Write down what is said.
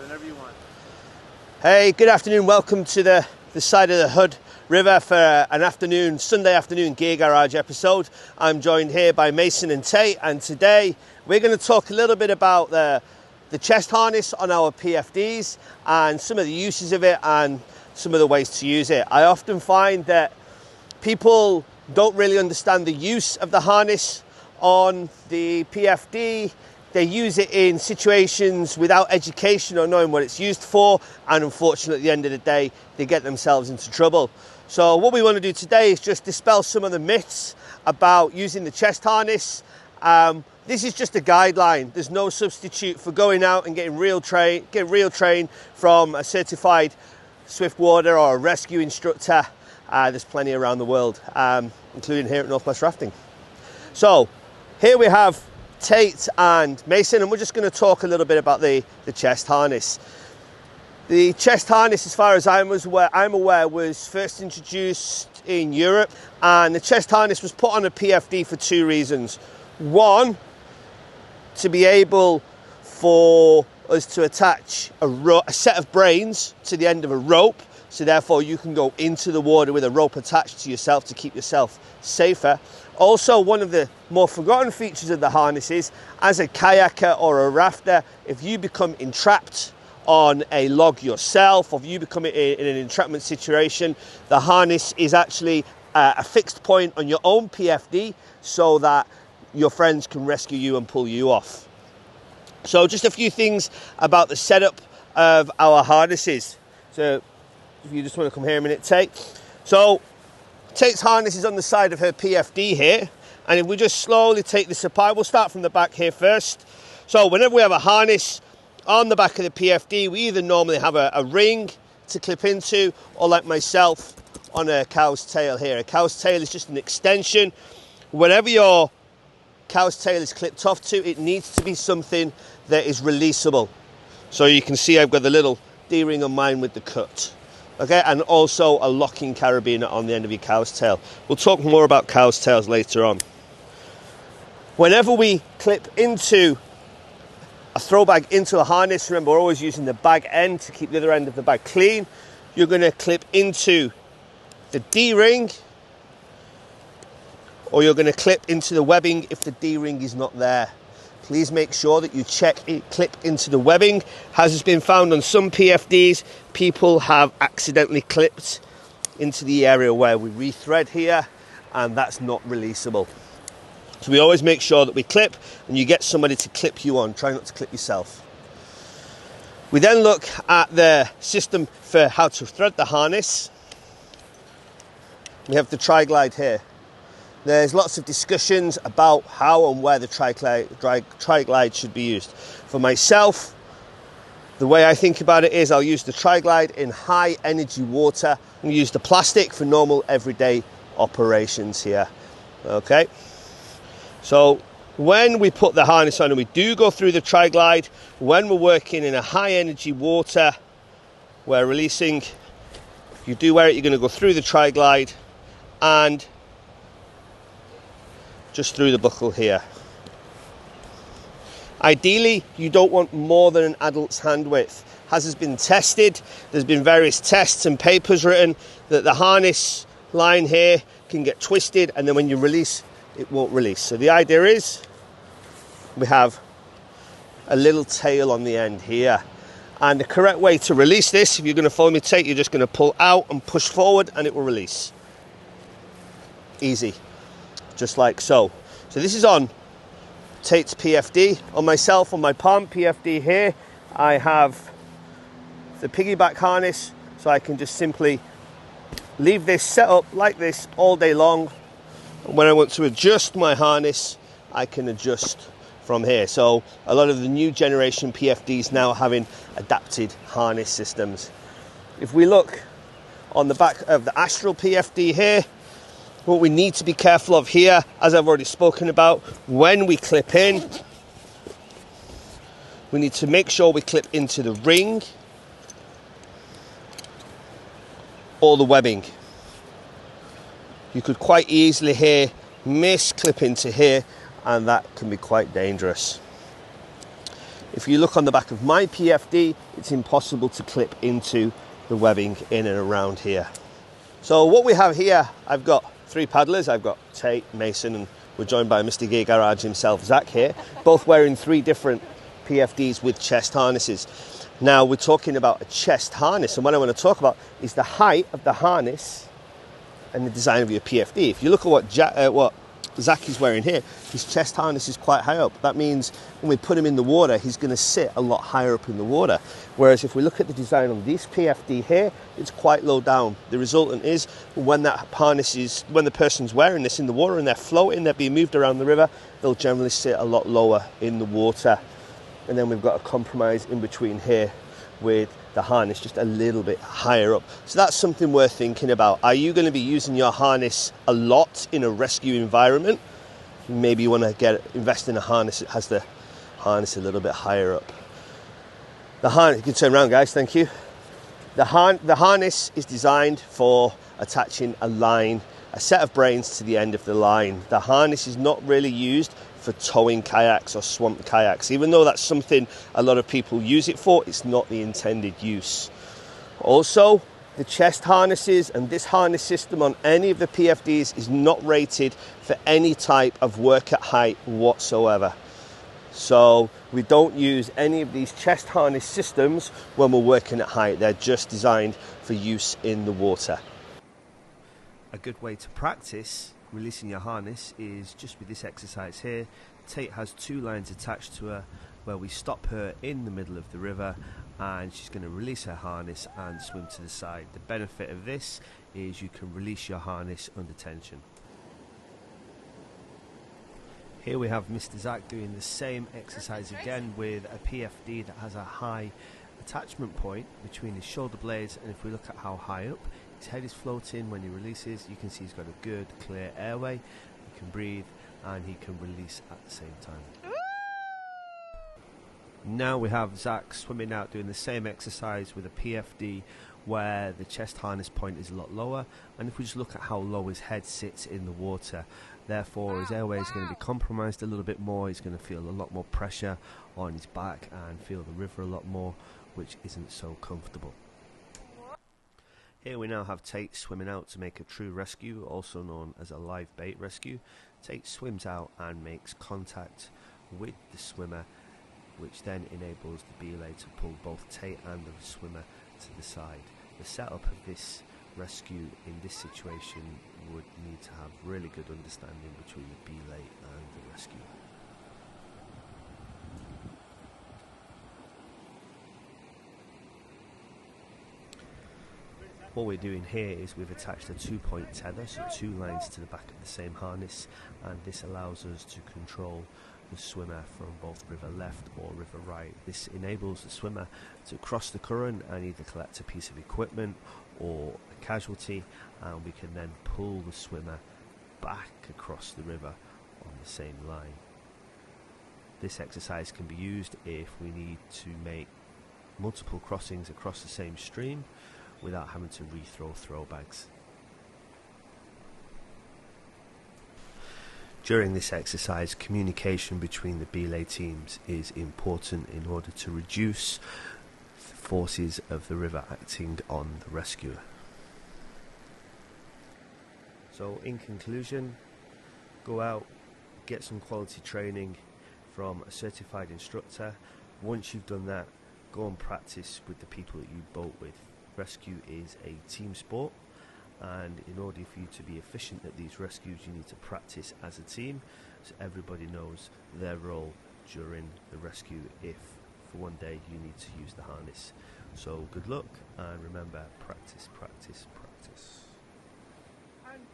whenever you want. Hey, good afternoon. Welcome to the side of the Hood River for an Sunday afternoon Gear Garage episode. I'm joined here by Mason and Tate, and today we're going to talk a little bit about the chest harness on our PFDs and some of the uses of it and some of the ways to use it. I often find that people don't really understand the use of the harness on the PFD. They use it in situations without education or knowing what it's used for, and unfortunately at the end of the day they get themselves into trouble. So what we want to do today is just dispel some of the myths about using the chest harness. This is just a guideline. There's no substitute for going out and getting real train from a certified swiftwater or a rescue instructor. There's plenty around the world, including here at Northwest Rafting. So here we have Tate and Mason, and we're just going to talk a little bit about the chest harness. The chest harness, as far as I'm aware, was first introduced in Europe, and the chest harness was put on a PFD for two reasons. One, to be able for us to attach a set of brains to the end of a rope, so therefore you can go into the water with a rope attached to yourself to keep yourself safer. Also, one of the more forgotten features of the harness is, as a kayaker or a rafter, if you become entrapped on a log yourself, or if you become in an entrapment situation, the harness is actually a fixed point on your own PFD so that your friends can rescue you and pull you off. So just a few things about the setup of our harnesses. So if you just want to come here a minute, Tate. So Tate's harness is on the side of her PFD here, and if we just slowly take this apart, we'll start from the back here first. So whenever we have a harness on the back of the PFD, we either normally have a ring to clip into, or like myself, on a cow's tail here. A cow's tail is just an extension. Whenever your cow's tail is clipped off to, it needs to be something that is releasable. So you can see I've got the little D-ring on mine with the cut. Okay, and also a locking carabiner on the end of your cow's tail. We'll talk more about cow's tails later on. Whenever we clip into a throw bag into a harness, remember we're always using the bag end to keep the other end of the bag clean. You're going to clip into the D-ring, or you're going to clip into the webbing if the D-ring is not there. Please make sure that you clip into the webbing. As has been found on some PFDs, people have accidentally clipped into the area where we rethread here, and that's not releasable. So we always make sure that we clip, and you get somebody to clip you on. Try not to clip yourself. We then look at the system for how to thread the harness. We have the tri-glide here. There's lots of discussions about how and where the tri-glide should be used. For myself, the way I think about it is I'll use the tri-glide in high energy water and use the plastic for normal everyday operations here. Okay, so when we put the harness on and we do go through the tri-glide, when we're working in a high energy water, we're releasing. If you do wear it, you're going to go through the tri-glide and just through the buckle here. Ideally, you don't want more than an adult's hand width. As has been tested, there's been various tests and papers written that the harness line here can get twisted, and then when you release, it won't release. So the idea is we have a little tail on the end here. And the correct way to release this, if you're going to follow me, Tate, you're just going to pull out and push forward and it will release. Easy. Just like so. So this is on Tate's PFD. On myself, on my palm PFD here, I have the piggyback harness, so I can just simply leave this set up like this all day long. And when I want to adjust my harness, I can adjust from here. So a lot of the new generation PFDs now are having adapted harness systems. If we look on the back of the Astral PFD here, what we need to be careful of here, as I've already spoken about, when we clip in, we need to make sure we clip into the ring or the webbing. You could quite easily here misclip into here, and that can be quite dangerous. If you look on the back of my PFD, it's impossible to clip into the webbing in and around here. So what we have here, I've got 3 paddlers. I've got Tate, Mason, and we're joined by Mr. Gear Garage himself, Zach here, both wearing 3 different PFDs with chest harnesses. Now we're talking about a chest harness, and what I want to talk about is the height of the harness and the design of your PFD. If you look at what Zach is wearing here, his chest harness is quite high up. That means when we put him in the water, he's going to sit a lot higher up in the water. Whereas if we look at the design on this PFD here, it's quite low down. The resultant is when the person's wearing this in the water and they're floating, they're being moved around the river, they'll generally sit a lot lower in the water. And then we've got a compromise in between here with the harness just a little bit higher up. So that's something worth thinking about. Are you going to be using your harness a lot in a rescue environment? Maybe you want to invest in a harness that has the harness a little bit higher up. The harness, you can turn around guys, thank you. The harness is designed for attaching a set of brains to the end of the line. The harness is not really used for towing kayaks or swamp kayaks. Even though that's something a lot of people use it for, it's not the intended use. Also, the chest harnesses and this harness system on any of the PFDs is not rated for any type of work at height whatsoever. So we don't use any of these chest harness systems when we're working at height. They're just designed for use in the water. A good way to practice releasing your harness is just with this exercise here. Tate has 2 lines attached to her where we stop her in the middle of the river and she's going to release her harness and swim to the side. The benefit of this is you can release your harness under tension. Here we have Mr. Zach doing the same exercise again with a PFD that has a high attachment point between his shoulder blades, and if we look at how high up his head is floating when he releases, you can see he's got a good clear airway, he can breathe and he can release at the same time. Now we have Zach swimming out doing the same exercise with a PFD where the chest harness point is a lot lower, and if we just look at how low his head sits in the water, therefore his airway is going to be compromised a little bit more. He's going to feel a lot more pressure on his back and feel the river a lot more, which isn't so comfortable. Here we now have Tate swimming out to make a true rescue, also known as a live bait rescue. Tate swims out and makes contact with the swimmer, which then enables the belay to pull both Tate and the swimmer to the side. The setup of this rescue in this situation would need to have really good understanding between the belay and the rescuer. What we're doing here is we've attached a 2-point tether, so 2 lines to the back of the same harness, and this allows us to control the swimmer from both river left or river right. This enables the swimmer to cross the current and either collect a piece of equipment or a casualty, and we can then pull the swimmer back across the river on the same line. This exercise can be used if we need to make multiple crossings across the same stream without having to re-throw throwbags. During this exercise, communication between the belay teams is important in order to reduce the forces of the river acting on the rescuer. So in conclusion, go out, get some quality training from a certified instructor. Once you've done that, go and practice with the people that you boat with. Rescue is a team sport, and in order for you to be efficient at these rescues, you need to practice as a team so everybody knows their role during the rescue if for one day you need to use the harness. So good luck, and remember, practice, practice, practice. And